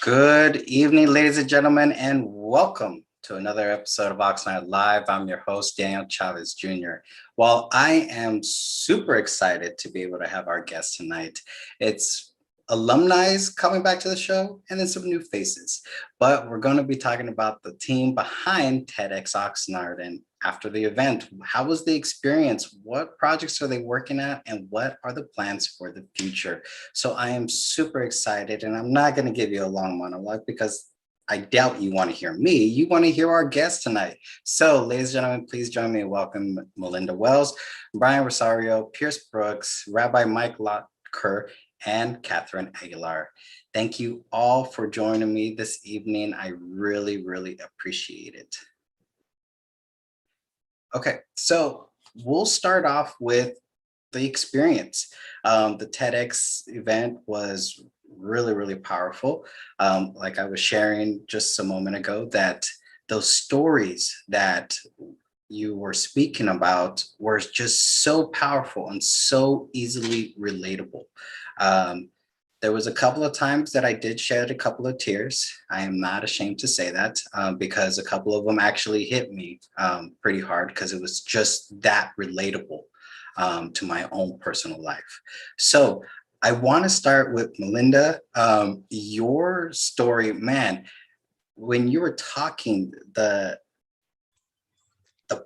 Good evening, ladies and gentlemen, and welcome to another episode of Oxnard Live. I'm your host, Daniel Chavez Jr. While I am super excited to be able to have our guest tonight, it's alumni coming back to the show and then some new faces. But we're going to be talking about the team behind TEDx Oxnard. And after the event, how was the experience? What projects are they working at? And what are the plans for the future? So I am super excited, and I'm not going to give you a long monologue because I doubt you want to hear me. You want to hear our guest tonight. So, ladies and gentlemen, please join me in welcome Melinda Wells, Brian Rosario, Pierce Brooks, Rabbi Mike Lotker, and Catherine Aguilar. Thank you all for joining me this evening. I really, really appreciate it. Okay, so we'll start off with the experience. The TEDx event was really, really powerful. Like I was sharing just a moment ago, that those stories that you were speaking about were just so powerful and so easily relatable. There was a couple of times that I did shed a couple of tears. I am not ashamed to say that because a couple of them actually hit me pretty hard because it was just that relatable to my own personal life. So I want to start with Melinda. Your story, man, when you were talking, the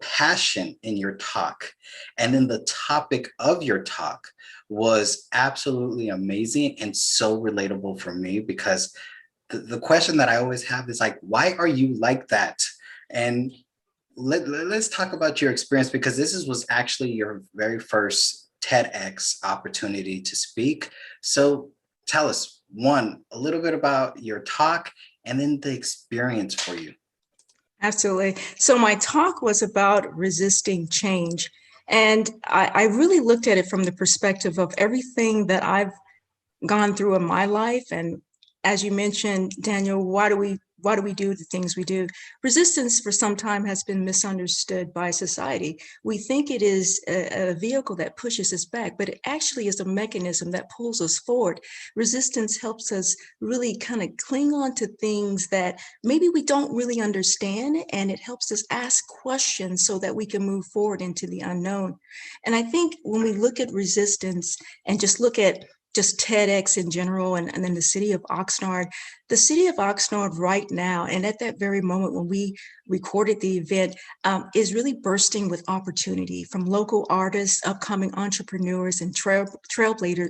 passion in your talk and then the topic of your talk was absolutely amazing and so relatable for me, because the question that I always have is like, why are you like that? And let's talk about your experience, because was actually your very first TEDx opportunity to speak. So tell us, one, a little bit about your talk and then the experience for you. Absolutely. So my talk was about resisting change. And I really looked at it from the perspective of everything that I've gone through in my life. And as you mentioned, Daniel, why do we do the things we do? Resistance for some time has been misunderstood by society. We think it is a vehicle that pushes us back, but it actually is a mechanism that pulls us forward. Resistance helps us really kind of cling on to things that maybe we don't really understand, and it helps us ask questions so that we can move forward into the unknown. And I think when we look at resistance and just look at just TEDx in general, and then the city of Oxnard right now, and at that very moment when we recorded the event, is really bursting with opportunity from local artists, upcoming entrepreneurs, and trailblazers,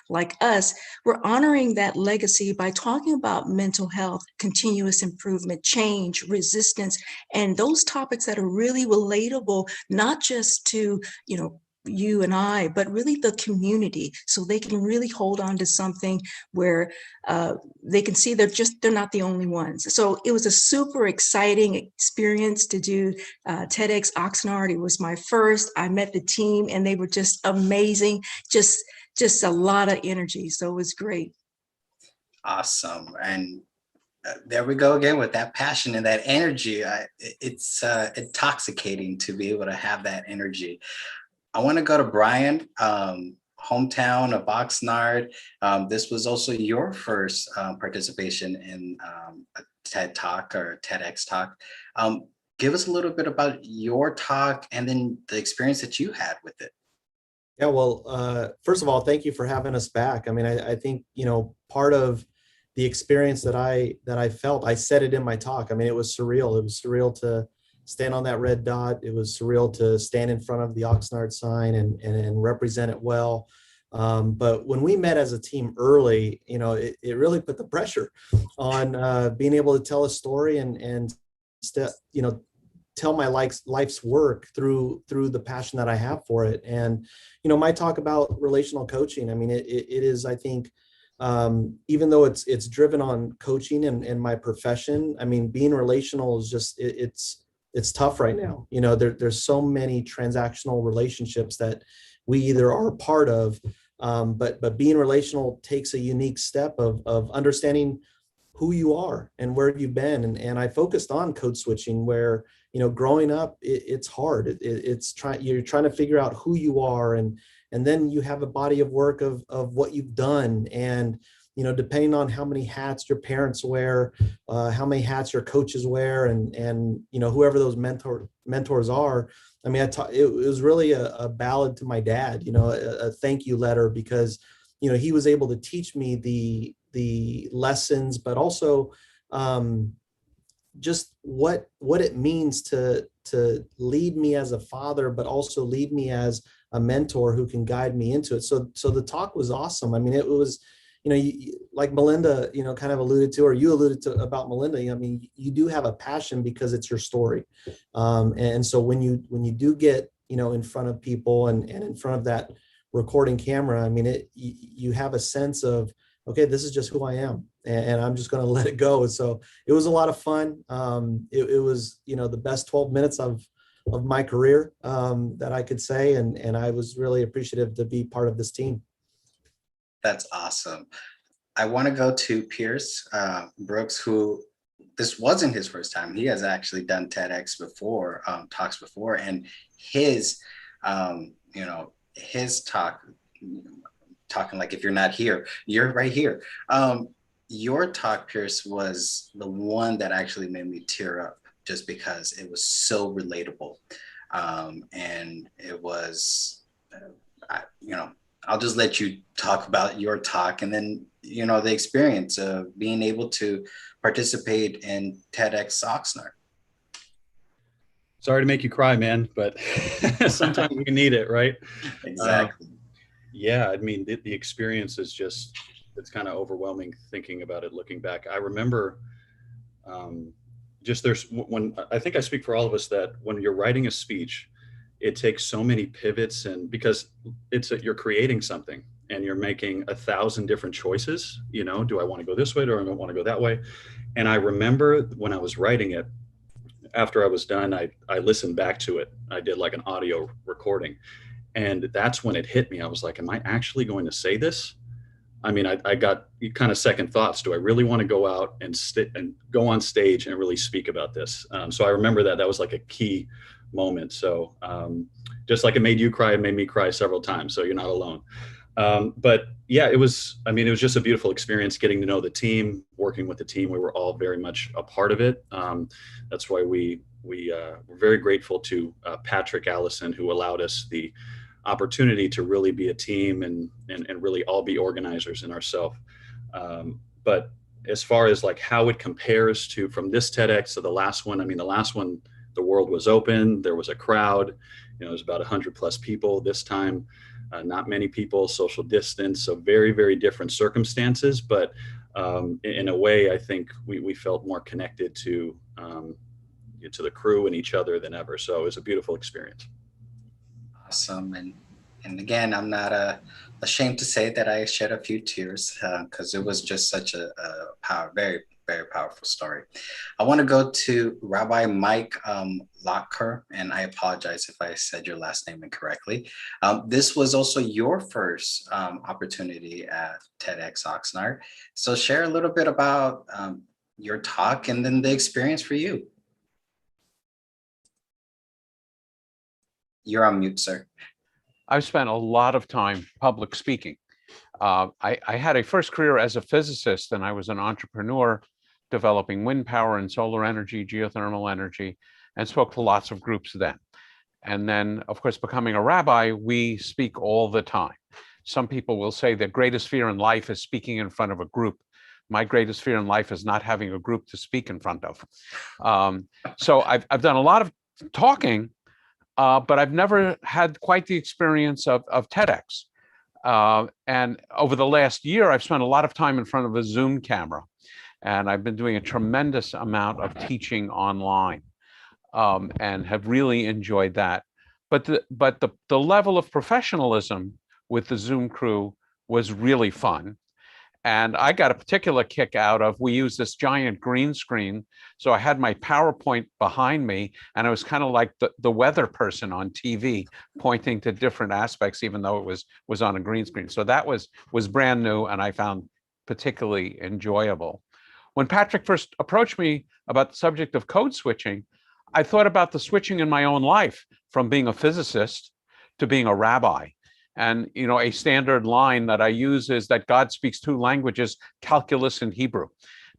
like us. We're honoring that legacy by talking about mental health, continuous improvement, change, resistance, and those topics that are really relatable, not just to, you and I, but really the community, so they can really hold on to something where they can see they're not the only ones. So it was a super exciting experience to do TEDx Oxnard. It was my first. I met the team and they were just amazing, just a lot of energy. So it was great. Awesome. And there we go again with that passion and that energy. It's intoxicating to be able to have that energy. I want to go to Brian, hometown of Oxnard. This was also your first participation in a TED Talk or TEDx Talk. Give us a little bit about your talk and then the experience that you had with it. Yeah, well, first of all, thank you for having us back. I mean, I think, part of the experience that I felt, I said it in my talk. I mean, it was surreal. It was surreal to stand on that red dot. It was surreal to stand in front of the Oxnard sign and represent it well. But when we met as a team early, it really put the pressure on being able to tell a story and tell my life's work through the passion that I have for it. And, my talk about relational coaching, I mean, it is, I think, even though it's driven on coaching and my profession, I mean, being relational is just, it's tough right now. There's so many transactional relationships that we either are a part of, but being relational takes a unique step of understanding who you are and where you've been. And I focused on code switching, where, growing up, it's hard. You're trying to figure out who you are, and then you have a body of work of what you've done. And depending on how many hats your parents wear, how many hats your coaches wear, and whoever those mentors are. I mean, it was really a ballad to my dad, a thank you letter, because, he was able to teach me the lessons, but also just what it means to lead me as a father, but also lead me as a mentor who can guide me into it. So the talk was awesome. I mean, it was, like Melinda, kind of alluded to, or you alluded to about Melinda. I mean, you do have a passion because it's your story. And so when you do get, in front of people and in front of that recording camera, I mean, you have a sense of, okay, this is just who I am, and I'm just going to let it go. So it was a lot of fun. It was, the best 12 minutes of my career, that I could say. And I was really appreciative to be part of this team. That's awesome. I want to go to Pierce Brooks, who this wasn't his first time. He has actually done TEDx before, talks before, and his, his talk, talking like, if you're not here, you're right here. Your talk, Pierce, was the one that actually made me tear up, just because it was so relatable. And it was, I'll just let you talk about your talk, and then, the experience of being able to participate in TEDx Oxnard. Sorry to make you cry, man, but sometimes we need it, right? Exactly. Yeah, I mean, the experience is just, it's kind of overwhelming thinking about it, looking back. I remember when I think I speak for all of us, that when you're writing a speech, it takes so many pivots, and because you're creating something and you're making 1,000 different choices, do I want to go this way? Do I want to go that way? And I remember when I was writing it, after I was done, I listened back to it. I did like an audio recording, and that's when it hit me. I was like, am I actually going to say this? I mean, I got kind of second thoughts. Do I really want to go out and go on stage and really speak about this? So I remember that was like a key moment. So just like it made you cry, it made me cry several times. So you're not alone. But yeah, it was just a beautiful experience getting to know the team, working with the team. We were all very much a part of it. That's why we're very grateful to Patrick Allison, who allowed us the opportunity to really be a team and really all be organizers in ourselves. But as far as like how it compares to from this TEDx to the last one, I mean, the last one, the world was open, there was a crowd, it was about 100+ people. This time, not many people, social distance, so very, very different circumstances. But in a way, I think we felt more connected to the crew and each other than ever. So it was a beautiful experience. Awesome. And again, I'm not ashamed to say that I shed a few tears, because it was just such a very, very powerful story. I want to go to Rabbi Mike Lotker, and I apologize if I said your last name incorrectly. This was also your first opportunity at TEDx Oxnard. So share a little bit about your talk and then the experience for you. You're on mute, sir. I've spent a lot of time public speaking. I had a first career as a physicist, and I was an entrepreneur developing wind power and solar energy, geothermal energy, and spoke to lots of groups then. And then, of course, becoming a rabbi, we speak all the time. Some people will say their greatest fear in life is speaking in front of a group. My greatest fear in life is not having a group to speak in front of. So I've done a lot of talking, but I've never had quite the experience of TEDx. And over the last year, I've spent a lot of time in front of a Zoom camera, and I've been doing a tremendous amount of teaching online, and have really enjoyed that. But the level of professionalism with the Zoom crew was really fun. And I got a particular kick out of, we use this giant green screen. So I had my PowerPoint behind me, and I was kind of like the weather person on TV, pointing to different aspects, even though it was on a green screen. So that was brand new, and I found particularly enjoyable. When Patrick first approached me about the subject of code switching, I thought about the switching in my own life from being a physicist to being a rabbi. And, a standard line that I use is that God speaks two languages, calculus and Hebrew.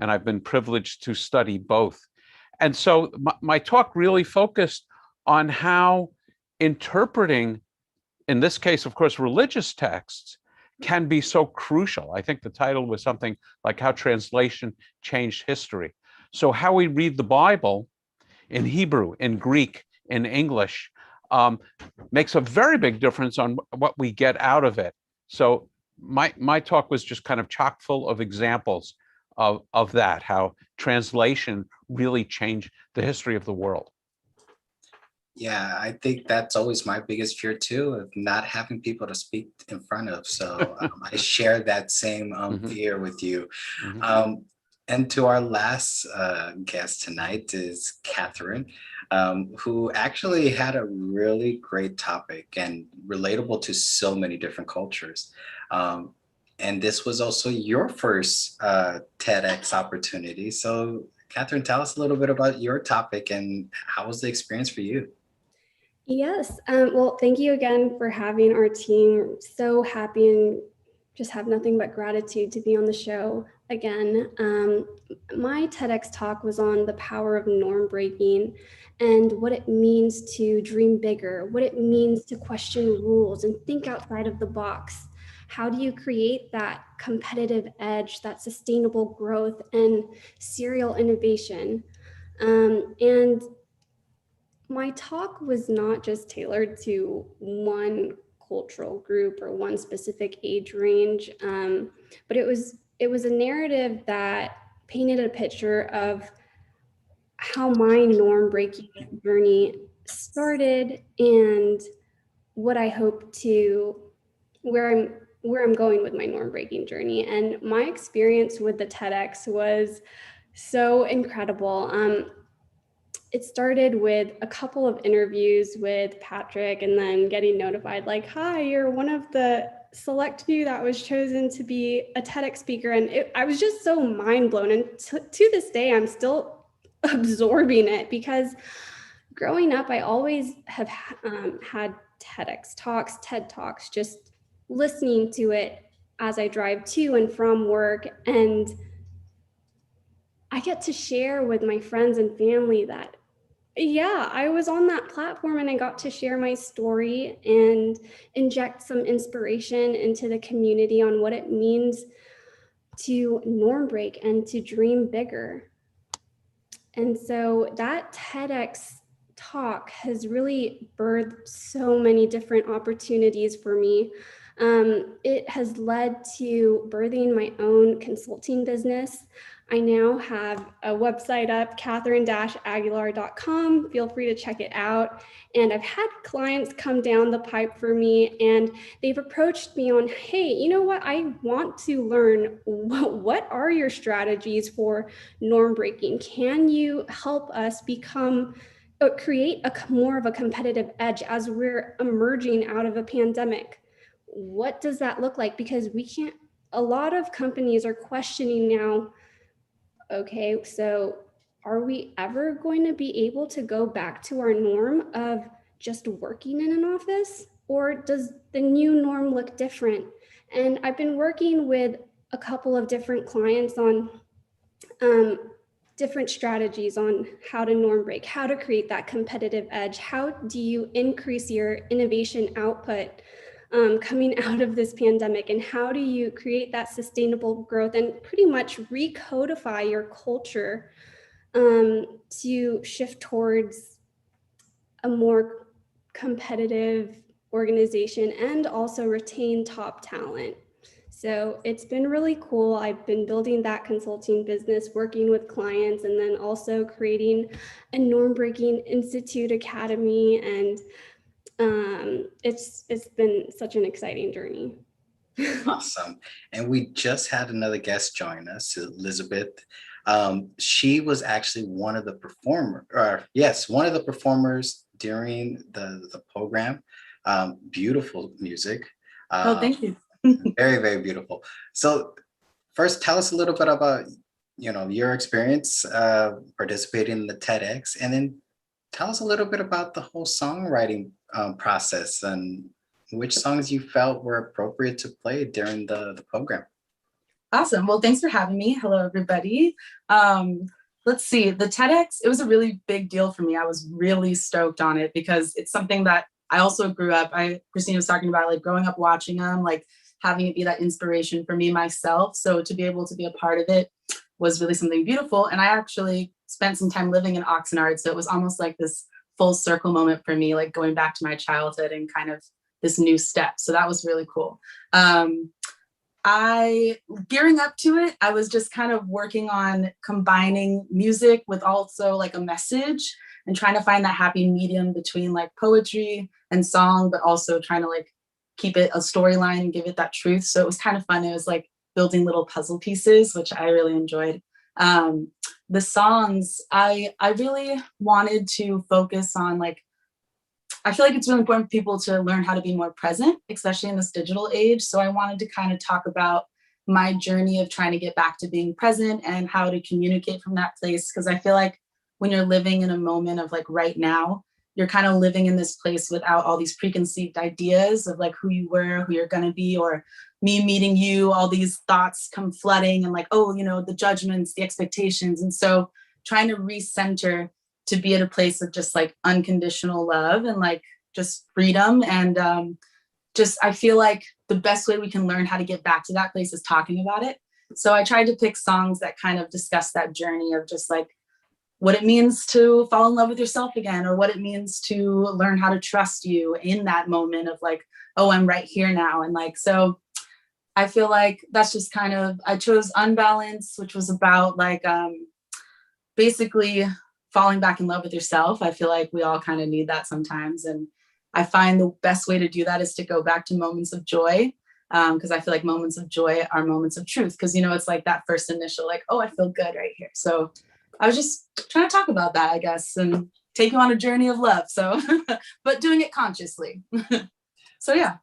And I've been privileged to study both. And so my talk really focused on how interpreting, in this case, of course, religious texts, can be so crucial. I think the title was something like How Translation Changed History. So how we read the Bible in Hebrew, in Greek, in English, makes a very big difference on what we get out of it. So my talk was just kind of chock full of examples of that, how translation really changed the history of the world. Yeah, I think that's always my biggest fear too, of not having people to speak in front of. So I share that same fear with you. And to our last guest tonight is Catherine, who actually had a really great topic and relatable to so many different cultures. And this was also your first TEDx opportunity. So Catherine, tell us a little bit about your topic and how was the experience for you? Yes. Well, thank you again for having our team. So happy and just have nothing but gratitude to be on the show again. My TEDx talk was on the power of norm breaking and what it means to dream bigger, what it means to question rules and think outside of the box. How do you create that competitive edge, that sustainable growth and serial innovation? And my talk was not just tailored to one cultural group or one specific age range, but it was a narrative that painted a picture of how my norm breaking journey started and what I hope to, where I'm going with my norm breaking journey. And my experience with the TEDx was so incredible. It started with a couple of interviews with Patrick and then getting notified like, hi, you're one of the select few that was chosen to be a TEDx speaker. And I was just so mind blown. And to this day, I'm still absorbing it because growing up, I always have had TEDx talks, TED Talks, just listening to it as I drive to and from work. And I get to share with my friends and family that yeah, I was on that platform and I got to share my story and inject some inspiration into the community on what it means to norm break and to dream bigger. And so that TEDx talk has really birthed so many different opportunities for me. It has led to birthing my own consulting business. I now have a website up, catherine-aguilar.com. Feel free to check it out. And I've had clients come down the pipe for me and they've approached me on, hey, you know what? I want to learn what are your strategies for norm breaking? Can you help us create more of a competitive edge as we're emerging out of a pandemic? What does that look like? Because a lot of companies are questioning now, okay, so are we ever going to be able to go back to our norm of just working in an office? Or does the new norm look different? And I've been working with a couple of different clients on different strategies on how to norm break, how to create that competitive edge. How do you increase your innovation output coming out of this pandemic, and how do you create that sustainable growth and pretty much recodify your culture to shift towards a more competitive organization and also retain top talent. So it's been really cool. I've been building that consulting business, working with clients, and then also creating a norm breaking institute academy. And it's been such an exciting journey. Awesome. And we just had another guest join us, Elizabeth. She was actually one of the performers during the program. Beautiful music. Oh, thank you. Very, very beautiful. So first, tell us a little bit about, your experience participating in the TEDx, and then tell us a little bit about the whole songwriting process and which songs you felt were appropriate to play during the program. Awesome. Well, thanks for having me. Hello, everybody. Let's see, the TEDx, it was a really big deal for me. I was really stoked on it because it's something that I also grew up, Christine was talking about, like growing up watching them, like having it be that inspiration for me myself. So to be able to be a part of it was really something beautiful. And I actually spent some time living in Oxnard. So it was almost like this full circle moment for me, like going back to my childhood and kind of this new step. So that was really cool. Gearing up to it, I was just kind of working on combining music with also like a message and trying to find that happy medium between like poetry and song, but also trying to like keep it a storyline and give it that truth. So it was kind of fun. It was like building little puzzle pieces, which I really enjoyed. The songs, I really wanted to focus on like, I feel like it's really important for people to learn how to be more present, especially in this digital age. So I wanted to kind of talk about my journey of trying to get back to being present and how to communicate from that place. Because I feel like when you're living in a moment of like right now, you're kind of living in this place without all these preconceived ideas of like who you were, who you're going to be, or me meeting you, all these thoughts come flooding and like, oh, you know, the judgments, the expectations. And so trying to recenter to be at a place of just like unconditional love and like just freedom. And just, I feel like the best way we can learn how to get back to that place is talking about it. So I tried to pick songs that kind of discuss that journey of just like what it means to fall in love with yourself again, or what it means to learn how to trust you in that moment of like, oh, I'm right here now. And like, so I feel like that's just kind of, I chose Unbalanced, which was about like basically falling back in love with yourself. I feel like we all kind of need that sometimes. And I find the best way to do that is to go back to moments of joy. Because I feel like moments of joy are moments of truth. Because, you know, it's like that first initial, like, oh, I feel good right here. So I was just trying to talk about that, I guess, and take you on a journey of love. So, but doing it consciously. So, yeah.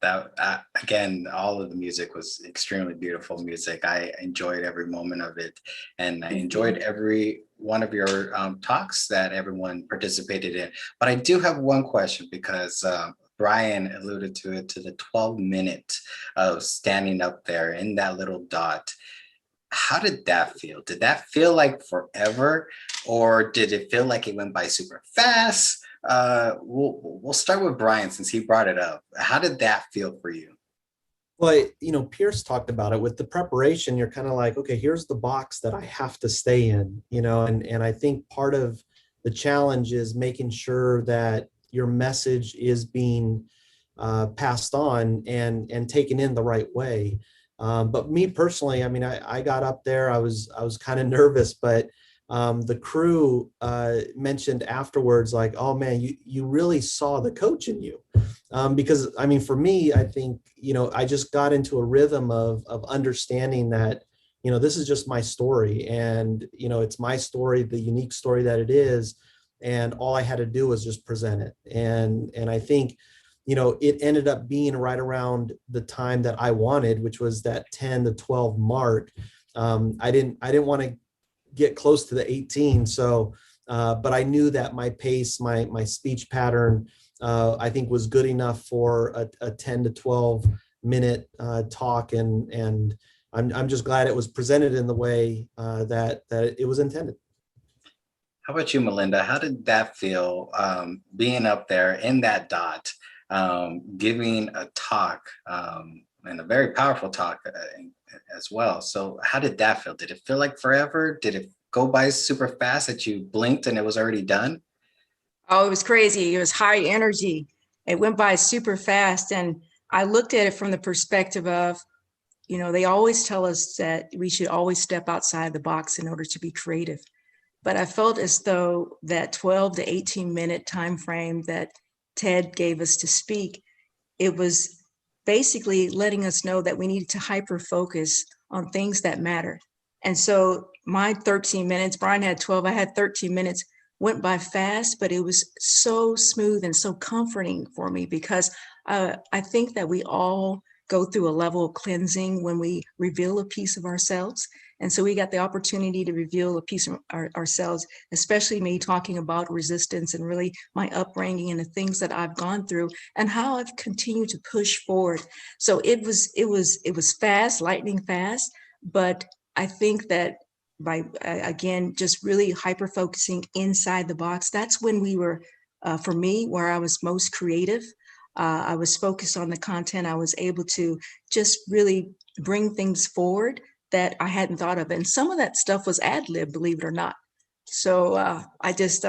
That again, all of the music was extremely beautiful music. I enjoyed every moment of it, and I enjoyed every one of your talks that everyone participated in. But I do have one question, because Brian alluded to it, to the 12-minute of standing up there in that little dot. How did that feel? Did that feel like forever, or did it feel like it went by super fast? We'll start with Brian, since he brought it up. How did that feel for you? Well, you know, Pierce talked about it. With the preparation, you're kind of like, okay, here's the box that I have to stay in, you know, and I think part of the challenge is making sure that your message is being passed on and taken in the right way. But me personally, I mean, I got up there, I was kind of nervous, but the crew mentioned afterwards, like, oh man, you really saw the coach in you. Because I mean, for me, I think, you know, I just got into a rhythm of understanding that, you know, this is just my story, and, you know, it's my story, the unique story that it is. And all I had to do was just present it. And I think, you know, it ended up being right around the time that I wanted, which was that 10 to 12 mark. I didn't want to get close to the 18. So, but I knew that my pace, my speech pattern, I think was good enough for a 10 to 12 minute talk. And I'm just glad it was presented in the way that it was intended. How about you, Melinda? How did that feel, being up there in that dot, giving a talk, and a very powerful talk as well? So how did that feel? Did it feel like forever? Did it go by super fast that you blinked and it was already done? Oh, it was crazy. It was high energy. It went by super fast. And I looked at it from the perspective of, you know, they always tell us that we should always step outside the box in order to be creative. But I felt as though that 12 to 18 minute time frame that Ted gave us to speak, it was basically letting us know that we needed to hyper focus on things that matter. And so my 13 minutes, Brian had 12, I had 13 minutes, went by fast, but it was so smooth and so comforting for me, because I think that we all go through a level of cleansing when we reveal a piece of ourselves. And so we got the opportunity to reveal a piece of ourselves, especially me talking about resistance and really my upbringing and the things that I've gone through and how I've continued to push forward. So it was fast, lightning fast, but I think that by, again, just really hyper-focusing inside the box, that's when we were, for me, where I was most creative. I was focused on the content. I was able to just really bring things forward that I hadn't thought of. And some of that stuff was ad-lib, believe it or not. So I just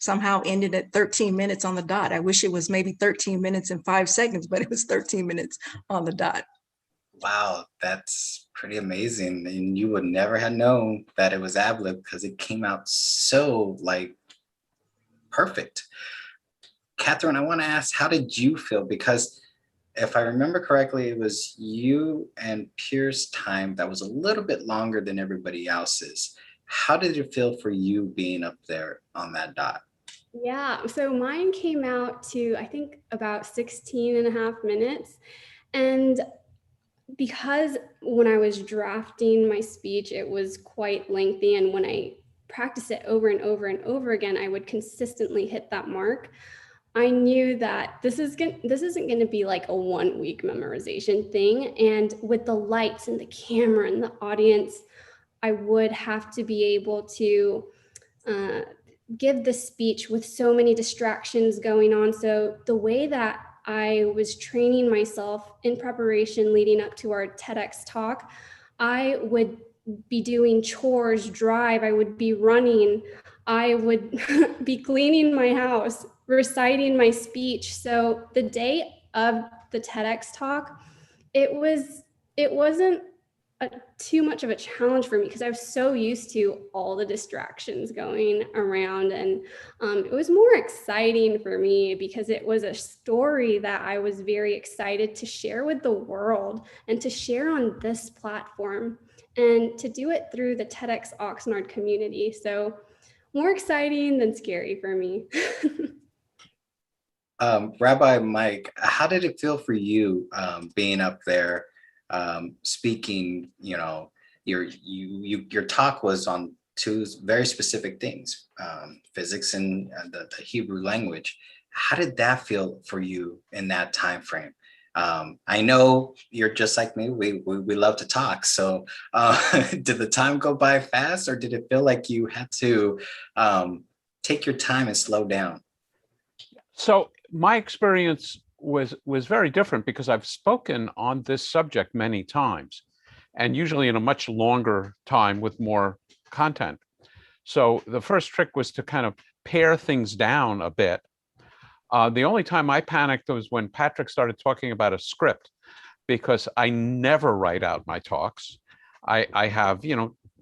somehow ended at 13 minutes on the dot. I wish it was maybe 13 minutes and 5 seconds, but it was 13 minutes on the dot. Wow, that's pretty amazing. And you would never have known that it was ad-lib because it came out so like perfect. Catherine, I want to ask, how did you feel? Because if I remember correctly, it was you and Pierce's time that was a little bit longer than everybody else's. How did it feel for you being up there on that dot? Yeah, so mine came out to, I think, about 16 and a half minutes. And because when I was drafting my speech, it was quite lengthy. And when I practiced it over and over and over again, I would consistently hit that mark. I knew that this isn't going to be like a 1 week memorization thing. And with the lights and the camera and the audience, I would have to be able to give the speech with so many distractions going on. So the way that I was training myself in preparation leading up to our TEDx talk, I would be doing chores, drive, I would be running, I would be cleaning my house, reciting my speech. So the day of the TEDx talk, it wasn't too much of a challenge for me because I was so used to all the distractions going around, and it was more exciting for me because it was a story that I was very excited to share with the world and to share on this platform and to do it through the TEDx Oxnard community. So more exciting than scary for me. Rabbi Mike, how did it feel for you being up there speaking? You know, your talk was on two very specific things, physics and the Hebrew language. How did that feel for you in that time frame? I know you're just like me. We love to talk. So did the time go by fast, or did it feel like you had to take your time and slow down? So my experience was very different because I've spoken on this subject many times, and usually in a much longer time with more content. So the first trick was to kind of pare things down a bit. The only time I panicked was when Patrick started talking about a script, because I never write out my talks. I have,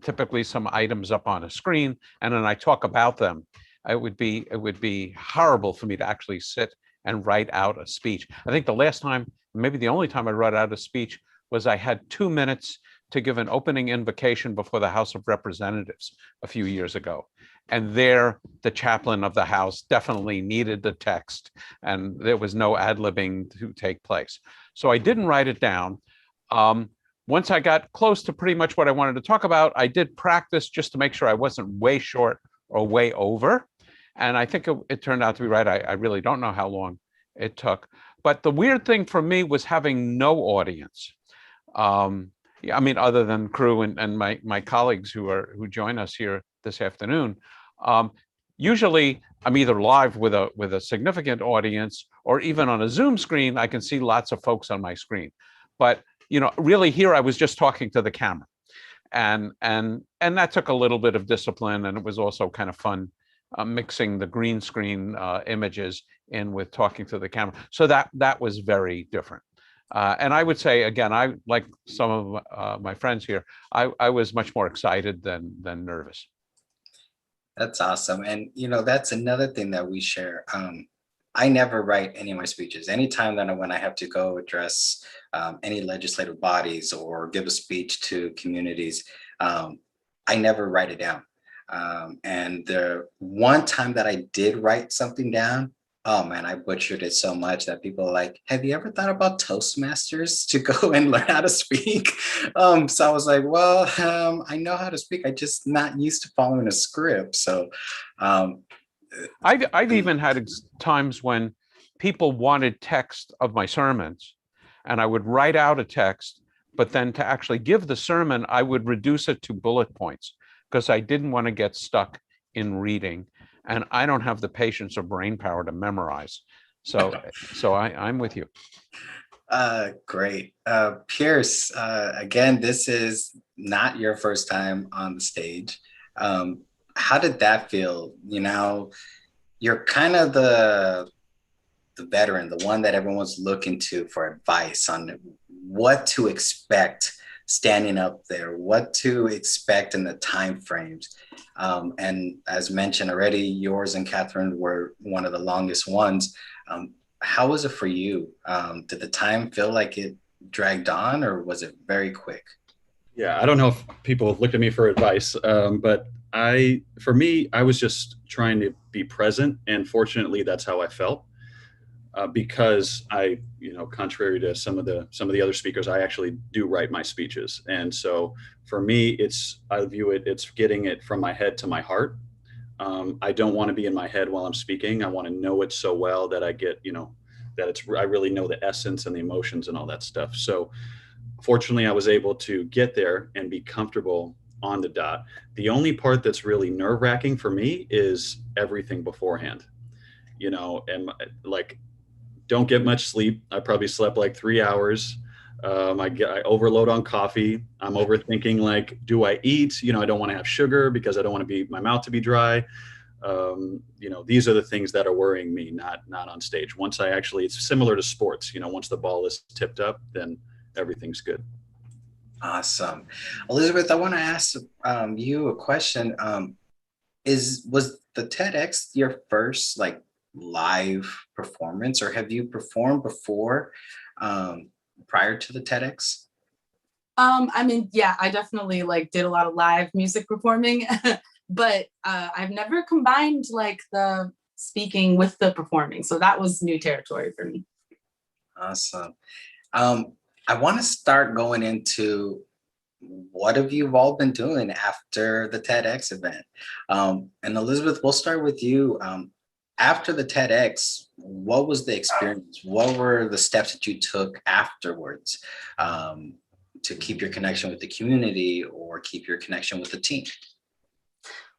typically some items up on a screen, and then I talk about them. It would be horrible for me to actually sit and write out a speech. I think the last time, maybe the only time I wrote out a speech, was I had 2 minutes to give an opening invocation before the House of Representatives a few years ago. And there, the chaplain of the House definitely needed the text, and there was no ad-libbing to take place. So I didn't write it down. Once I got close to pretty much what I wanted to talk about, I did practice just to make sure I wasn't way short or way over. And I think it turned out to be right. I really don't know how long it took. But the weird thing for me was having no audience. Other than crew and my colleagues who join us here this afternoon. Usually I'm either live with a significant audience, or even on a Zoom screen, I can see lots of folks on my screen. But really here I was just talking to the camera. And that took a little bit of discipline, and it was also kind of fun mixing the green screen images in with talking to the camera. So that was very different. And I would say, again, I, like some of my friends here, I was much more excited than nervous. That's awesome. And, that's another thing that we share. I never write any of my speeches. Anytime that when I have to go address any legislative bodies or give a speech to communities, I never write it down. And the one time that I did write something down Oh man, I butchered it so much that people are like, have you ever thought about Toastmasters to go and learn how to speak? So I was like, well, I know how to speak. I just not used to following a script. So um, I've even had times when people wanted text of my sermons, and I would write out a text, but then to actually give the sermon, I would reduce it to bullet points because I didn't want to get stuck in reading, and I don't have the patience or brain power to memorize. So I'm with you. great. Pierce, again, this is not your first time on the stage. How did that feel? You know, you're kind of the veteran, the one that everyone's looking to for advice on what to expect standing up there, what to expect in the time frames. And as mentioned already, yours and Catherine were one of the longest ones. How was it for you? Did the time feel like it dragged on, or was it very quick? Yeah, I don't know if people looked at me for advice, but for me, I was just trying to be present, and fortunately, that's how I felt. Because contrary to some of the other speakers, I actually do write my speeches, and so for me, I view it's getting it from my head to my heart. I don't want to be in my head while I'm speaking. I want to know it so well that I get, I really know the essence and the emotions and all that stuff. So fortunately, I was able to get there and be comfortable on the dot. The only part that's really nerve-wracking for me is everything beforehand. And like, don't get much sleep. I probably slept like 3 hours. I overload on coffee. I'm overthinking, like, do I eat? I don't want to have sugar because I don't want my mouth to be dry. These are the things that are worrying me, not on stage. It's similar to sports. Once the ball is tipped up, then everything's good. Awesome. Elizabeth, I want to ask you a question. Was the TEDx your first like live performance, or have you performed before prior to the TEDx? Yeah, I definitely like did a lot of live music performing, but I've never combined like the speaking with the performing. So that was new territory for me. Awesome. I want to start going into what have you all been doing after the TEDx event? And Elizabeth, we'll start with you. After the TEDx, what was the experience? What were the steps that you took afterwards to keep your connection with the community or keep your connection with the team?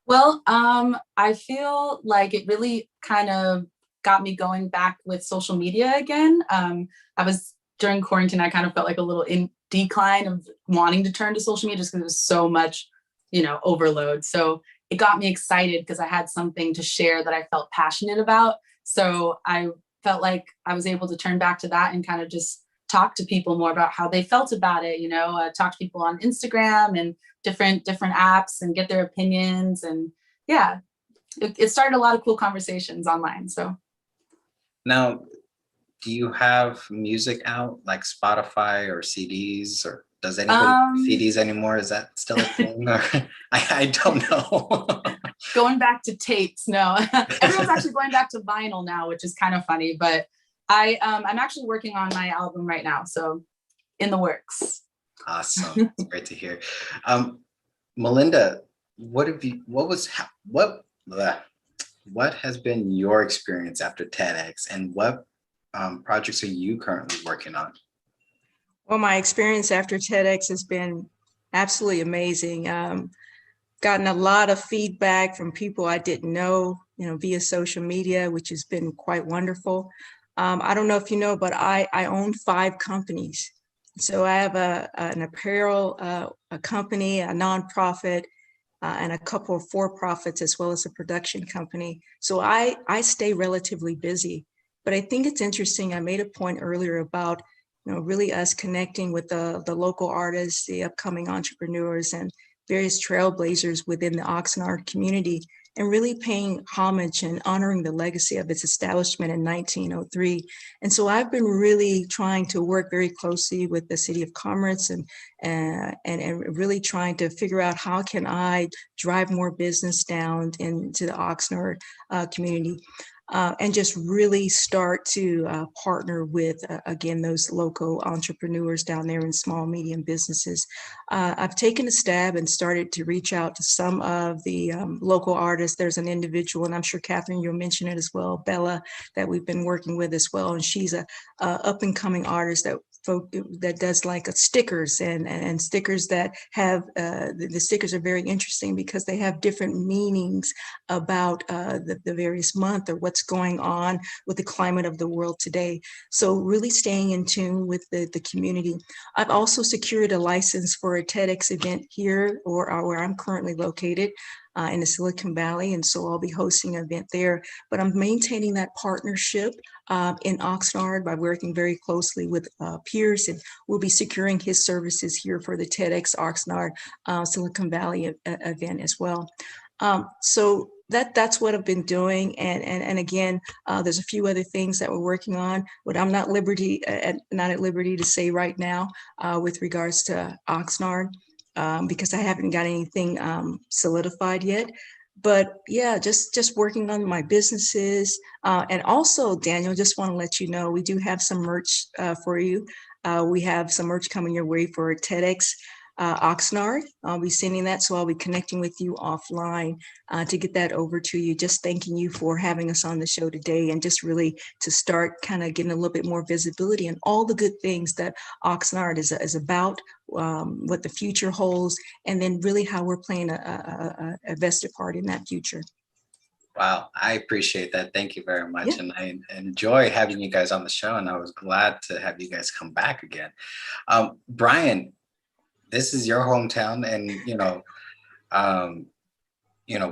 Well, I feel like it really kind of got me going back with social media again. During quarantine, I kind of felt like a little in decline of wanting to turn to social media just because it was so much, overload. So it got me excited because I had something to share that I felt passionate about. So I felt like I was able to turn back to that and kind of just talk to people more about how they felt about it, talk to people on Instagram and different apps and get their opinions. And yeah, it started a lot of cool conversations online. So now, do you have music out like Spotify or CDs, or does anybody CDs anymore? Is that still a thing? Or I don't know. Going back to tapes, no. Everyone's actually going back to vinyl now, which is kind of funny. But I'm actually working on my album right now, so in the works. Awesome, it's great to hear. Melinda, what has been your experience after TEDx, and what projects are you currently working on? Well, my experience after TEDx has been absolutely amazing. Gotten a lot of feedback from people I didn't know, via social media, which has been quite wonderful. I don't know if you know, but I own 5 companies. So I have an apparel a company, a nonprofit, and a couple of for-profits, as well as a production company. So I stay relatively busy. But I think it's interesting. I made a point earlier about, really us connecting with the local artists, the upcoming entrepreneurs, and various trailblazers within the Oxnard community, and really paying homage and honoring the legacy of its establishment in 1903. And so I've been really trying to work very closely with the City of Commerce and really trying to figure out how can I drive more business down into the Oxnard community. and just really start to partner with, again, those local entrepreneurs down there in small, medium businesses. I've taken a stab and started to reach out to some of the local artists. There's an individual, and I'm sure Catherine, you'll mention it as well, Bella, that we've been working with as well. And she's a up and coming artist that does like stickers and stickers that have the stickers are very interesting because they have different meanings about the various month or what's going on with the climate of the world today. So really staying in tune with the community. I've also secured a license for a TEDx event here or where I'm currently located. In the Silicon Valley, and so I'll be hosting an event there. But I'm maintaining that partnership in Oxnard by working very closely with Pierce, and we'll be securing his services here for the TEDx Oxnard Silicon Valley event as well. So that's what I've been doing, and again, there's a few other things that we're working on, but I'm not at liberty to say right now with regards to Oxnard. Because I haven't got anything solidified yet. But yeah, just working on my businesses. And also, Daniel, just want to let you know, we do have some merch for you. We have some merch coming your way for TEDx Oxnard. I'll be sending that, so I'll be connecting with you offline to get that over to you. Just thanking you for having us on the show today, and just really to start kind of getting a little bit more visibility and all the good things that Oxnard is about, what the future holds, and then really how we're playing a vested part in that future. Wow, I appreciate that. Thank you very much. Yeah. And I enjoy having you guys on the show, and I was glad to have you guys come back again. Brian, this is your hometown, and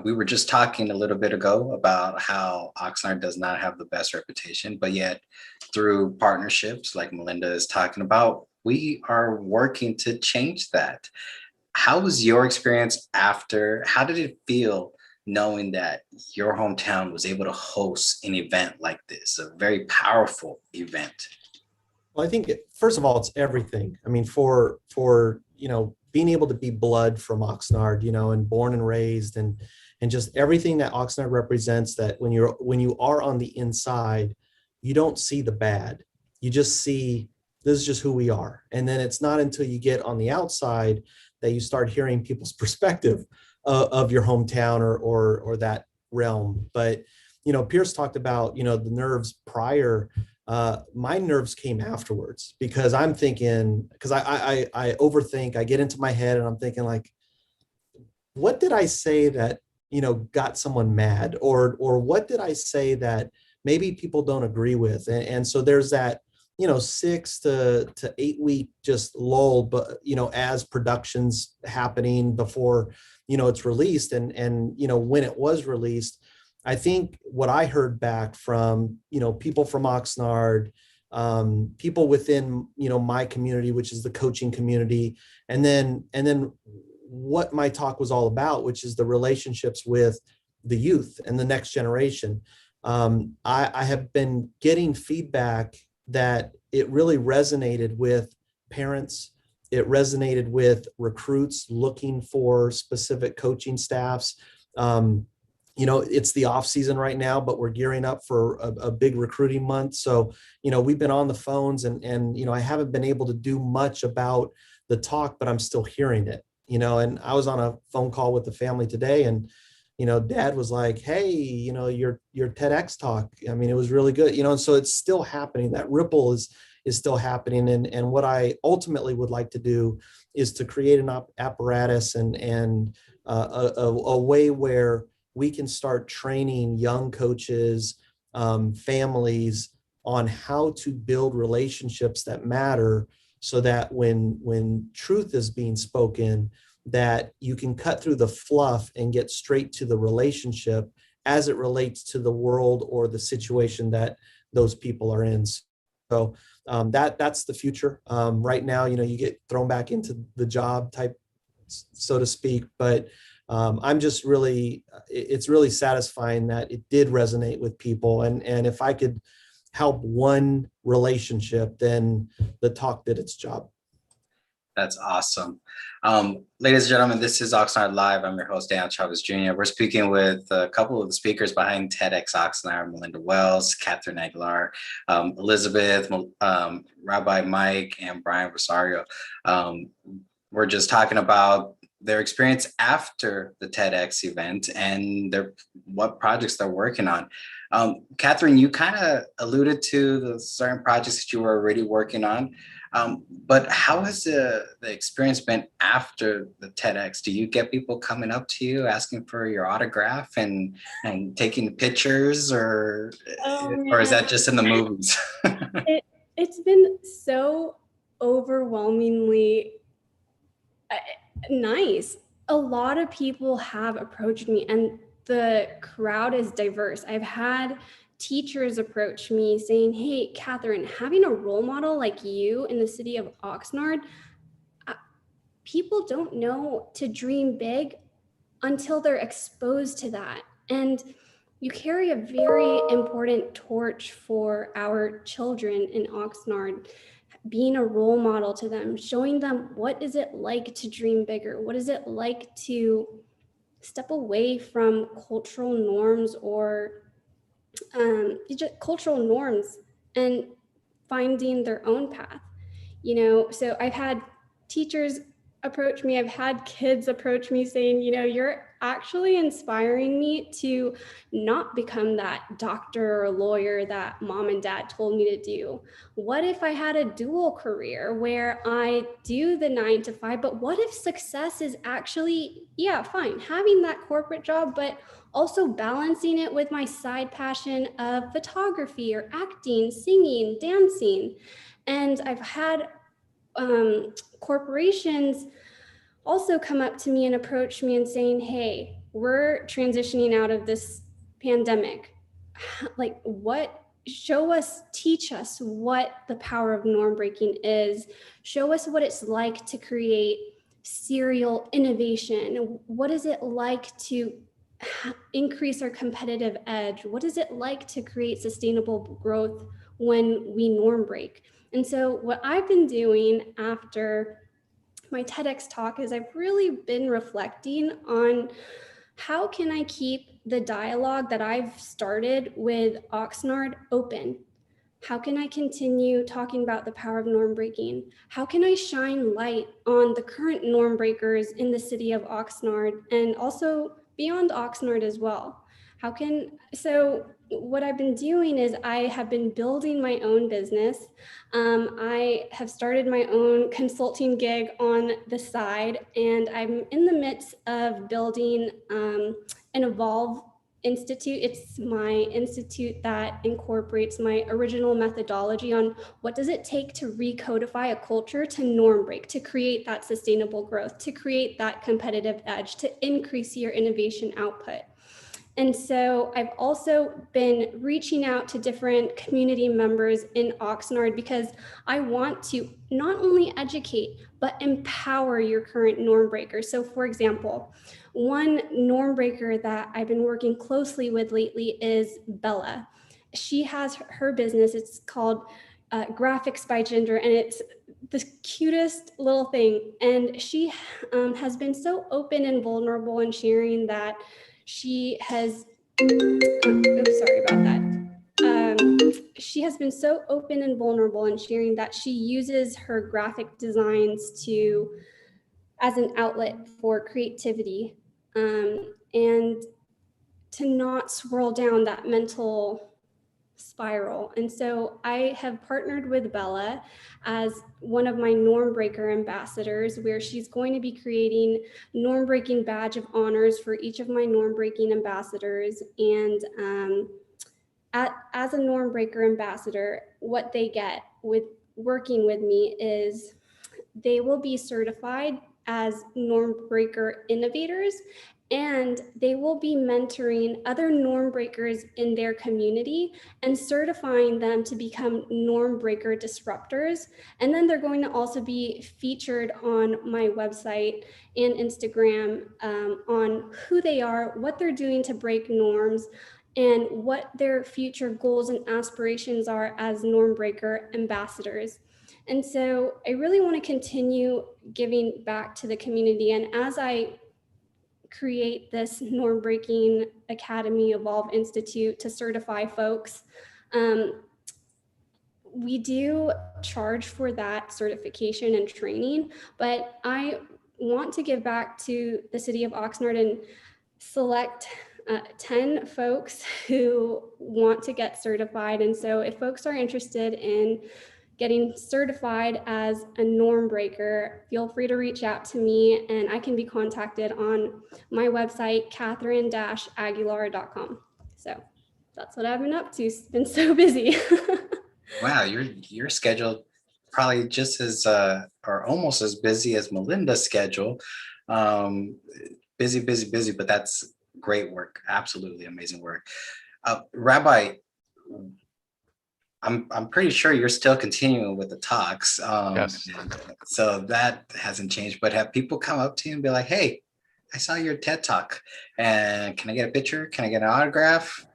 we were just talking a little bit ago about how Oxnard does not have the best reputation, but yet through partnerships like Melinda is talking about, we are working to change that. How was your experience after? How did it feel knowing that your hometown was able to host an event like this, a very powerful event? Well, I think first of all, it's everything. I mean, for being able to be blood from Oxnard, and born and raised, and just everything that Oxnard represents, that when you are on the inside, you don't see the bad. You just see, this is just who we are. And then it's not until you get on the outside that you start hearing people's perspective of your hometown or that realm. But, Pierce talked about, the nerves prior. My nerves came afterwards, because I'm thinking, because I overthink, I get into my head and I'm thinking like, what did I say that, got someone mad, or what did I say that maybe people don't agree with? And so there's that, 6 to 8 week just lull, but, as production's happening before, it's released, and when it was released, I think what I heard back from, people from Oxnard, people within, my community, which is the coaching community, and then what my talk was all about, which is the relationships with the youth and the next generation. I have been getting feedback that it really resonated with parents. It resonated with recruits looking for specific coaching staffs. It's the off season right now, but we're gearing up for a big recruiting month. So, we've been on the phones, and I haven't been able to do much about the talk, but I'm still hearing it, and I was on a phone call with the family today, and, Dad was like, hey, your TEDx talk, I mean, it was really good, and so it's still happening. That ripple is still happening. And what I ultimately would like to do is to create an apparatus and a way where we can start training young coaches, families, on how to build relationships that matter, so that when truth is being spoken, that you can cut through the fluff and get straight to the relationship as it relates to the world or the situation that those people are in. So that's the future. Right now, you get thrown back into the job type, so to speak, but I'm just really, it's really satisfying that it did resonate with people. And if I could help one relationship, then the talk did its job. That's awesome. Ladies and gentlemen, this is Oxnard Live. I'm your host, Dan Chavez Jr. We're speaking with a couple of the speakers behind TEDx Oxnard, Melinda Wells, Catherine Aguilar, Elizabeth, Rabbi Mike, and Brian Rosario. We're just talking about their experience after the TEDx event and what projects they're working on. Catherine, you kind of alluded to the certain projects that you were already working on, but how has the experience been after the TEDx? Do you get people coming up to you asking for your autograph and taking pictures, or is that just in the movies? It's been so overwhelmingly nice. A lot of people have approached me, and the crowd is diverse. I've had teachers approach me saying, hey, Catherine, having a role model like you in the city of Oxnard, people don't know to dream big until they're exposed to that. And you carry a very important torch for our children in Oxnard, being a role model to them, showing them what is it like to dream bigger? What is it like to step away from cultural norms or just cultural norms and finding their own path, So I've had teachers approach me, I've had kids approach me saying, you're actually inspiring me to not become that doctor or lawyer that mom and dad told me to do. What if I had a dual career where I do the 9 to 5, but what if success is actually, fine, having that corporate job, but also balancing it with my side passion of photography or acting, singing, dancing. And I've had corporations also come up to me and approach me and saying, hey, we're transitioning out of this pandemic. Like, show us, teach us what the power of norm breaking is. Show us what it's like to create serial innovation. What is it like to increase our competitive edge? What is it like to create sustainable growth when we norm break? And so what I've been doing after my TEDx talk is I've really been reflecting on how can I keep the dialogue that I've started with Oxnard open? How can I continue talking about the power of norm breaking? How can I shine light on the current norm breakers in the city of Oxnard and also beyond Oxnard as well? So what I've been doing is I have been building my own business. I have started my own consulting gig on the side, and I'm in the midst of building an Evolve Institute. It's my institute that incorporates my original methodology on what does it take to recodify a culture to norm break, to create that sustainable growth, to create that competitive edge, to increase your innovation output. And so I've also been reaching out to different community members in Oxnard because I want to not only educate, but empower your current norm breakers. So for example, one norm breaker that I've been working closely with lately is Bella. She has her business, it's called Graphics by Ginger, and it's the cutest little thing. And she has been so open and vulnerable in sharing that she has, sorry about that. She has been so open and vulnerable in sharing that she uses her graphic designs as an outlet for creativity and to not swirl down that mental spiral. And so I have partnered with Bella as one of my norm breaker ambassadors, where she's going to be creating norm breaking badge of honors for each of my norm breaking ambassadors. And as a norm breaker ambassador, what they get with working with me is they will be certified as norm breaker innovators, and they will be mentoring other norm breakers in their community and certifying them to become norm breaker disruptors. And then they're going to also be featured on my website and Instagram on who they are, what they're doing to break norms, and what their future goals and aspirations are as norm breaker ambassadors. And so I really want to continue giving back to the community. And as I create this norm breaking academy, Evolve Institute, to certify folks, we do charge for that certification and training, but I want to give back to the city of Oxnard and select 10 folks who want to get certified. And so if folks are interested in getting certified as a norm breaker, feel free to reach out to me, and I can be contacted on my website, catherine-aguilar.com. So that's what I've been up to. It's been so busy. Wow, your schedule probably just as or almost as busy as Melinda's schedule. Busy, but that's great work. Absolutely amazing work. Rabbi, I'm pretty sure you're still continuing with the talks. Yes. So that hasn't changed, but have people come up to you and be like, hey, I saw your TED Talk, and can I get a picture? Can I get an autograph?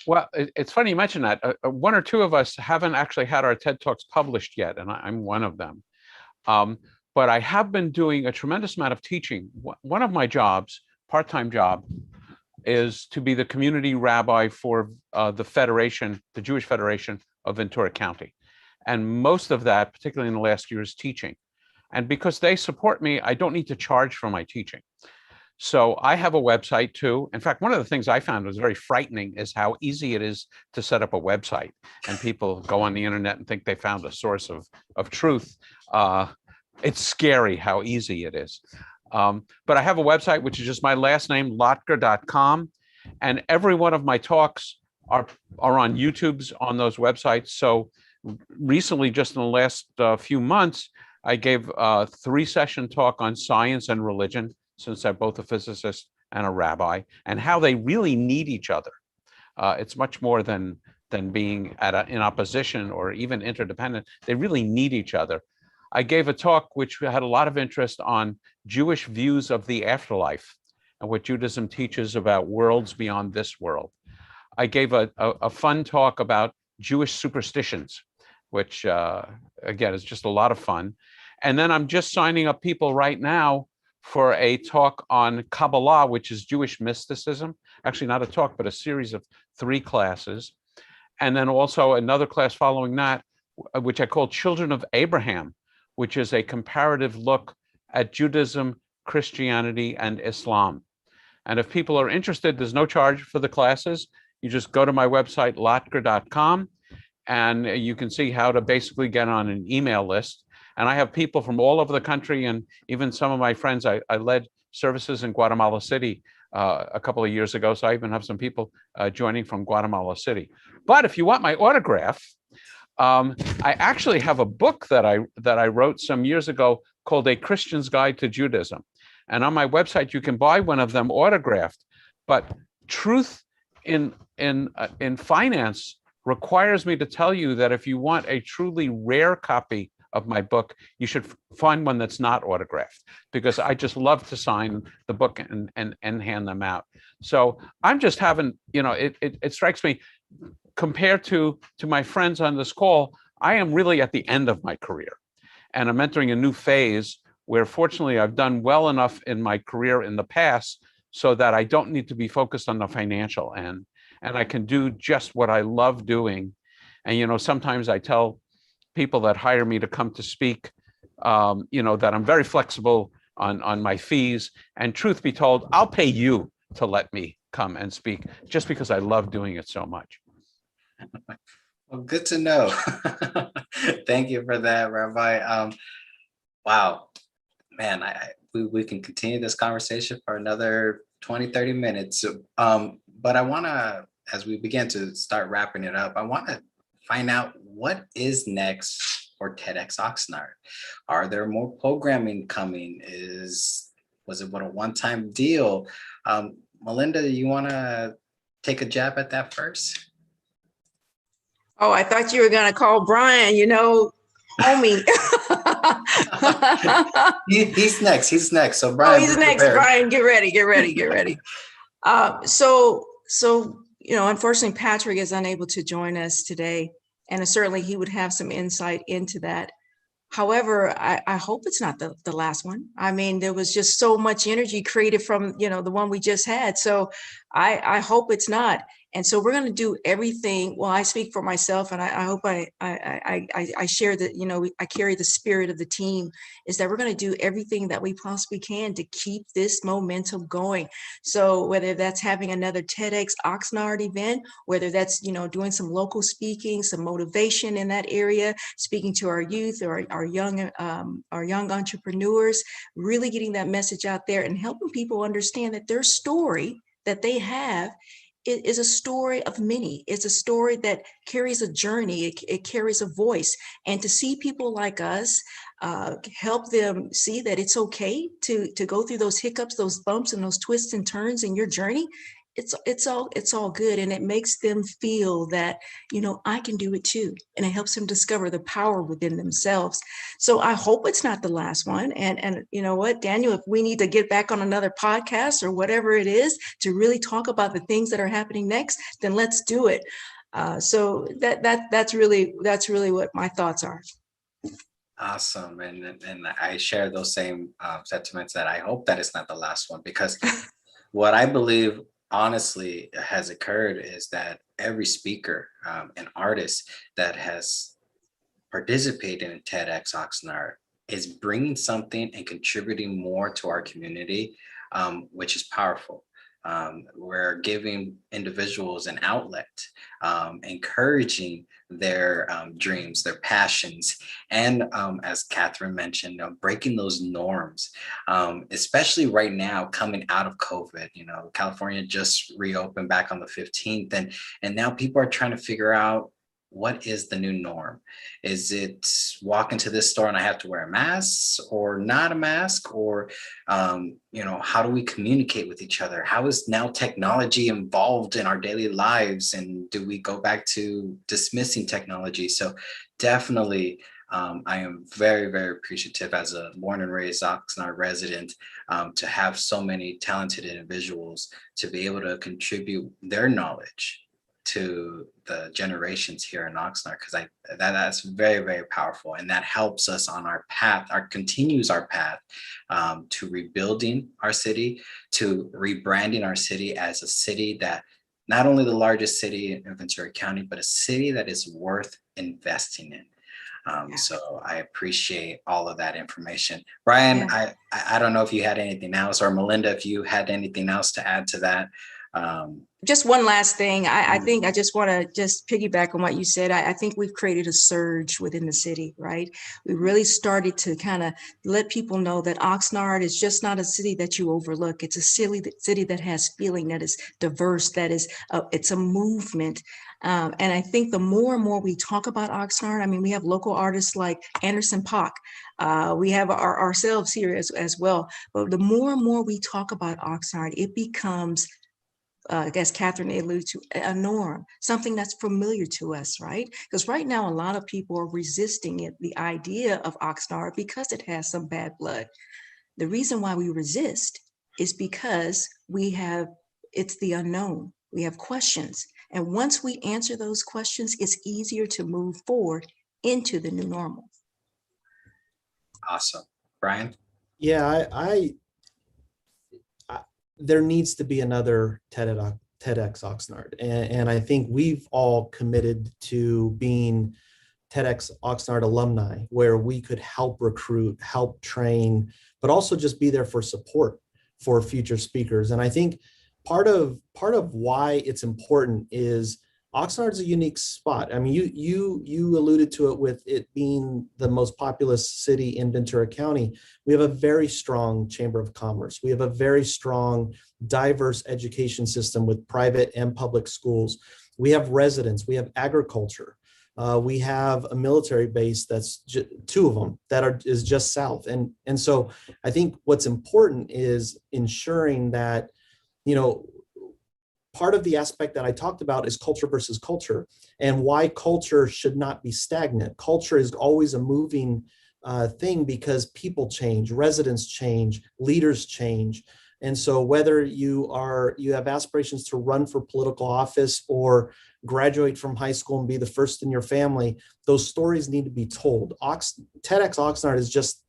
Well, it's funny you mentioned that. One or two of us haven't actually had our TED Talks published yet, and I'm one of them. But I have been doing a tremendous amount of teaching. One of my jobs, part-time job, is to be the community rabbi for the Federation, the Jewish Federation of Ventura County. And most of that, particularly in the last year, is teaching. And because they support me, I don't need to charge for my teaching. So I have a website too. In fact, one of the things I found was very frightening is how easy it is to set up a website. And people go on the internet and think they found a source of truth. It's scary how easy it is. But I have a website, which is just my last name, Lotker.com. And every one of my talks are on YouTube's on those websites. So recently, just in the last few months, I gave a 3-session talk on science and religion, since I'm both a physicist and a rabbi, and how they really need each other. It's much more than being in opposition or even interdependent. They really need each other. I gave a talk which had a lot of interest on Jewish views of the afterlife and what Judaism teaches about worlds beyond this world. I gave a fun talk about Jewish superstitions, which again is just a lot of fun. And then I'm just signing up people right now for a talk on Kabbalah, which is Jewish mysticism. Actually, not a talk, but a series of 3 classes. And then also another class following that, which I call Children of Abraham, which is a comparative look at Judaism, Christianity, and Islam. And if people are interested, there's no charge for the classes. You just go to my website, lotker.com, and you can see how to basically get on an email list. And I have people from all over the country, and even some of my friends. I led services in Guatemala City a couple of years ago, so I even have some people joining from Guatemala City. But if you want my autograph, I actually have a book that I wrote some years ago called A Christian's Guide to Judaism. And on my website, you can buy one of them autographed. But truth in finance requires me to tell you that if you want a truly rare copy of my book, you should find one that's not autographed, because I just love to sign the book and hand them out. So I'm just having, it strikes me, compared to my friends on this call, I am really at the end of my career, and I'm entering a new phase where fortunately I've done well enough in my career in the past so that I don't need to be focused on the financial end, and I can do just what I love doing. And, sometimes I tell people that hire me to come to speak, that I'm very flexible on my fees. And truth be told, I'll pay you to let me come and speak, just because I love doing it so much. Well, good to know. Thank you for that, Rabbi. Wow, man, we can continue this conversation for another 20, 30 minutes. But I want to, as we begin to start wrapping it up, I want to find out what is next for TEDx Oxnard. Are there more programming coming? Was it a one-time deal? Melinda, you want to take a jab at that first? Oh, I thought you were going to call Brian, homie. He's next. So Brian, he's next. Prepared. Brian, get ready. So unfortunately, Patrick is unable to join us today, and certainly he would have some insight into that. However, I hope it's not the last one. I mean, there was just so much energy created from, the one we just had. So I hope it's not. And so we're going to do everything. Well, I speak for myself, and I hope I share that, I carry the spirit of the team, is that we're going to do everything that we possibly can to keep this momentum going. So whether that's having another TEDx Oxnard event, whether that's, doing some local speaking, some motivation in that area, speaking to our youth or our young entrepreneurs, really getting that message out there and helping people understand that their story that they have, it is a story of many. It's a story that carries a journey. It carries a voice. And to see people like us help them see that it's okay to go through those hiccups, those bumps, and those twists and turns in your journey. It's all good, and it makes them feel that I can do it too, and it helps them discover the power within themselves. So I hope it's not the last one. And you know what, Daniel, if we need to get back on another podcast or whatever it is to really talk about the things that are happening next, then let's do it. So that's really what my thoughts are. Awesome. And I share those same sentiments, that I hope that it's not the last one, because what I believe honestly has occurred is that every speaker and artist that has participated in TEDx Oxnard is bringing something and contributing more to our community, which is powerful. We're giving individuals an outlet, encouraging their dreams, their passions, and as Catherine mentioned, breaking those norms, especially right now coming out of COVID. California just reopened back on the 15th, and now people are trying to figure out, what is the new norm? Is it walk into this store and I have to wear a mask or not a mask? Or, how do we communicate with each other? How is now technology involved in our daily lives? And do we go back to dismissing technology? So definitely, I am very, very appreciative as a born and raised Oxnard resident to have so many talented individuals to be able to contribute their knowledge to the generations here in Oxnard, because that's very, very powerful, and that helps us on our path, continues our path to rebuilding our city, to rebranding our city as a city that not only the largest city in Ventura County, but a city that is worth investing in. So I appreciate all of that information. Brian, yeah. I don't know if you had anything else, or Melinda, if you had anything else to add to that. Just one last thing. I think I just want to just piggyback on what you said. I think we've created a surge within the city, right? We really started to kind of let people know that Oxnard is just not a city that you overlook. It's a city that has feeling, that is diverse, that is, it's a movement. And I think the more and more we talk about Oxnard, I mean, we have local artists like Anderson Pock. We have ourselves here as well. But the more and more we talk about Oxnard, it becomes as Catherine alluded to, a norm, something that's familiar to us, right? Because right now, a lot of people are resisting it, the idea of Oxnard, because it has some bad blood. The reason why we resist is because it's the unknown. We have questions. And once we answer those questions, it's easier to move forward into the new normal. Awesome. Brian? Yeah, there needs to be another TEDx Oxnard. And I think we've all committed to being TEDx Oxnard alumni, where we could help recruit, help train, but also just be there for support for future speakers. And I think part of why it's important is Oxnard's a unique spot. I mean, you alluded to it with it being the most populous city in Ventura County. We have a very strong Chamber of Commerce. We have a very strong, diverse education system with private and public schools. We have residents. We have agriculture. We have a military base that's two of them is just south. And so I think what's important is ensuring that, part of the aspect that I talked about is culture versus culture, and why culture should not be stagnant. Culture is always a moving thing, because people change, residents change, leaders change. And so whether you have aspirations to run for political office or graduate from high school and be the first in your family, those stories need to be told. TEDx Oxnard is just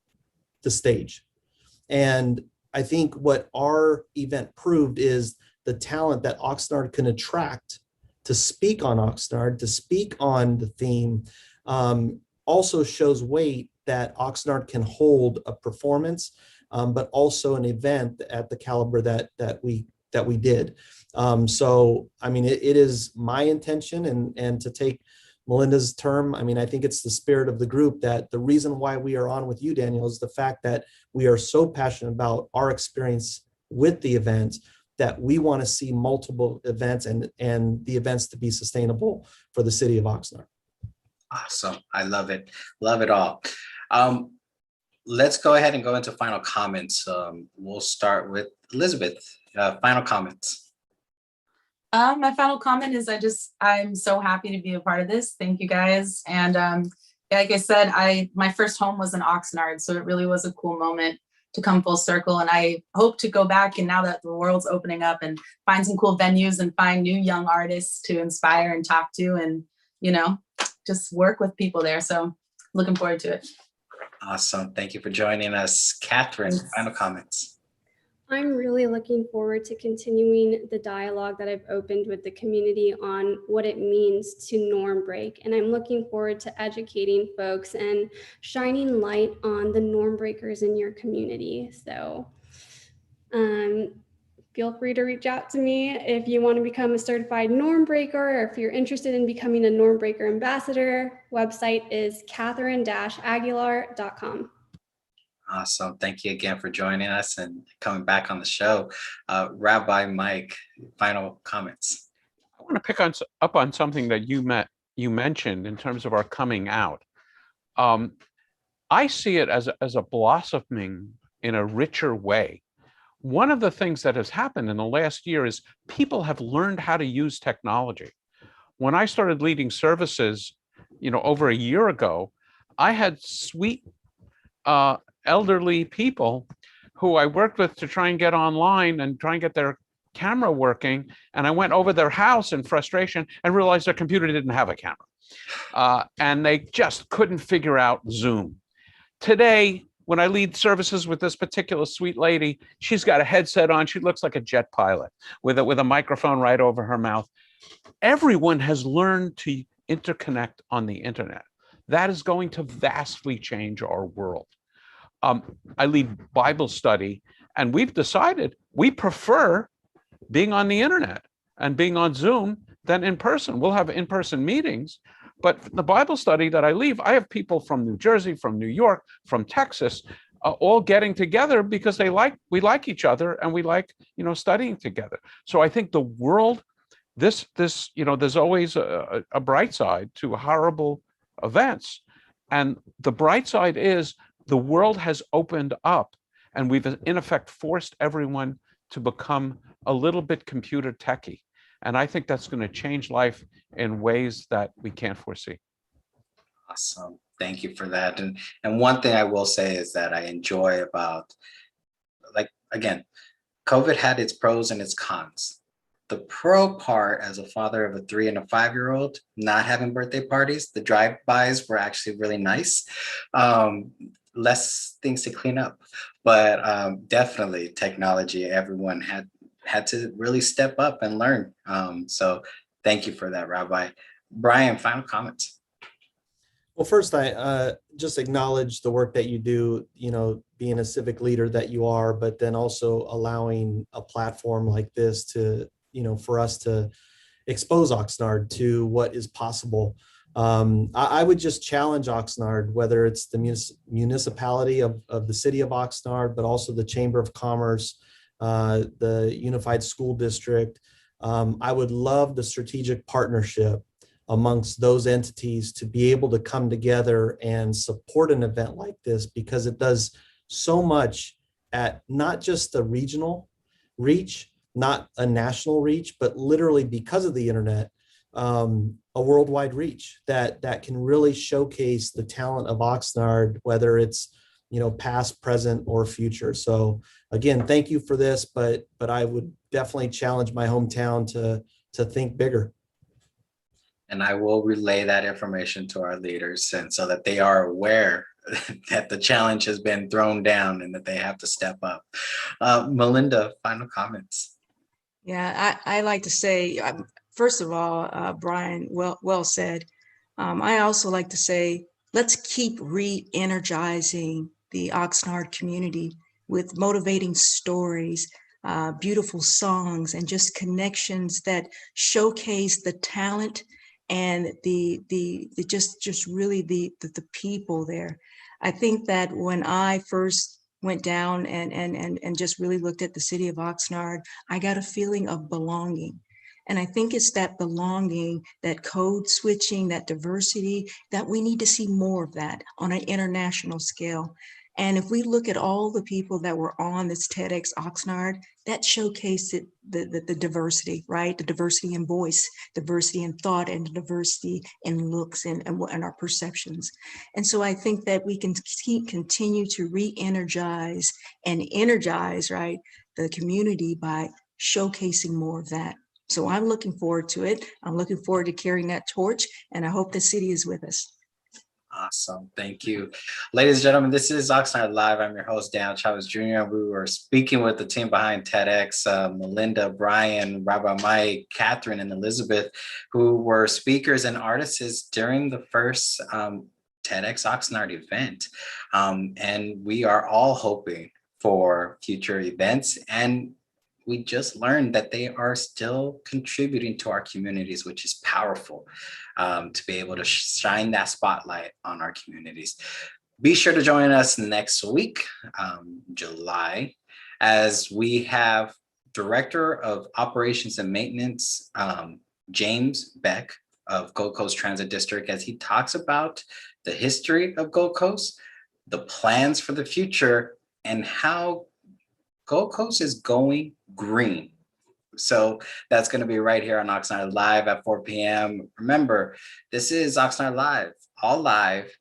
the stage. And I think what our event proved is the talent that Oxnard can attract to speak on Oxnard, to speak on the theme, also shows weight that Oxnard can hold a performance, but also an event at the caliber that we did. So, I mean, it is my intention, and to take Melinda's term, I mean, I think it's the spirit of the group that the reason why we are on with you, Daniel, is the fact that we are so passionate about our experience with the event that we want to see multiple events and the events to be sustainable for the city of Oxnard. Awesome. I love it. Love it all. Let's go ahead and go into final comments. We'll start with Elizabeth. Final comments. My final comment is I'm so happy to be a part of this. Thank you guys. And like I said, my first home was in Oxnard, so it really was a cool moment to come full circle. And I hope to go back, and now that the world's opening up, and find some cool venues and find new young artists to inspire and talk to, and, you know, just work with people there. So looking forward to it. Awesome. Thank you for joining us. Catherine, Thanks. final comments. I'm really looking forward to continuing the dialogue that I've opened with the community on what it means to norm break. And I'm looking forward to educating folks and shining light on the norm breakers in your community. So feel free to reach out to me if you want to become a certified norm breaker, or if you're interested in becoming a norm breaker ambassador. Website is Catherine-Aguilar.com. Awesome. Thank you again for joining us and coming back on the show. Rabbi Mike, final comments. I want to pick up on something that you mentioned in terms of our coming out. I see it as a blossoming in a richer way. One of the things that has happened in the last year is people have learned how to use technology. When I started leading services, over a year ago, I had sweet elderly people who I worked with to try and get online and try and get their camera working. And I went over their house in frustration and realized their computer didn't have a camera. And they just couldn't figure out Zoom. Today, when I lead services with this particular sweet lady, she's got a headset on. She looks like a jet pilot with a microphone right over her mouth. Everyone has learned to interconnect on the internet. That is going to vastly change our world. I lead Bible study, and we've decided we prefer being on the internet and being on Zoom than in person. We'll have in-person meetings, but the Bible study that I lead, I have people from New Jersey, from New York, from Texas, all getting together because we like each other, and we like, studying together. So I think the world, there's always a bright side to horrible events. And the bright side is the world has opened up, and we've in effect forced everyone to become a little bit computer techie. And I think that's going to change life in ways that we can't foresee. Awesome. Thank you for that. And one thing I will say is that I enjoy about, again, COVID had its pros and its cons. The pro part, as a father of a 3 and a 5-year-old, not having birthday parties, the drive-bys were actually really nice. Less things to clean up, but definitely technology, everyone had to really step up and learn. So thank you for that, Rabbi. Brian, final comments. Well, first, I just acknowledge the work that you do, being a civic leader that you are, but then also allowing a platform like this to, for us to expose Oxnard to what is possible. I would just challenge Oxnard, whether it's the municipality of the city of Oxnard, but also the Chamber of Commerce, the Unified School District. I would love the strategic partnership amongst those entities to be able to come together and support an event like this, because it does so much at not just the regional reach, not a national reach, but literally because of the internet, a worldwide reach that can really showcase the talent of Oxnard, whether it's past, present, or future. So again, thank you for this, but I would definitely challenge my hometown to think bigger. And I will relay that information to our leaders, and so that they are aware that the challenge has been thrown down and that they have to step up. Melinda, final comments. Yeah, I like to say, first of all, Brian, well said. I also like to say, let's keep re-energizing the Oxnard community with motivating stories, beautiful songs, and just connections that showcase the talent and the just really the people there. I think that when I first went down and just really looked at the city of Oxnard, I got a feeling of belonging. And I think it's that belonging, that code switching, that diversity, that we need to see more of that on an international scale. And if we look at all the people that were on this TEDx Oxnard, that showcased it, the diversity, right? The diversity in voice, diversity in thought, and the diversity in looks and our perceptions. And so I think that we can continue to re-energize and energize, right, the community by showcasing more of that. So I'm looking forward to it. I'm looking forward to carrying that torch, and I hope the city is with us. Awesome. Thank you. Ladies and gentlemen, this is Oxnard Live. I'm your host, Dan Chavez Jr. We were speaking with the team behind TEDx, Melinda, Brian, Rabbi Mike, Catherine, and Elizabeth, who were speakers and artists during the first TEDx Oxnard event. And we are all hoping for future events, and we just learned that they are still contributing to our communities, which is powerful, to be able to shine that spotlight on our communities. Be sure to join us next week, July, as we have Director of Operations and Maintenance, James Beck of Gold Coast Transit District, as he talks about the history of Gold Coast, the plans for the future, and how Gold Coast is going green. So that's going to be right here on Oxnard Live at 4 p.m. Remember, this is Oxnard Live, all live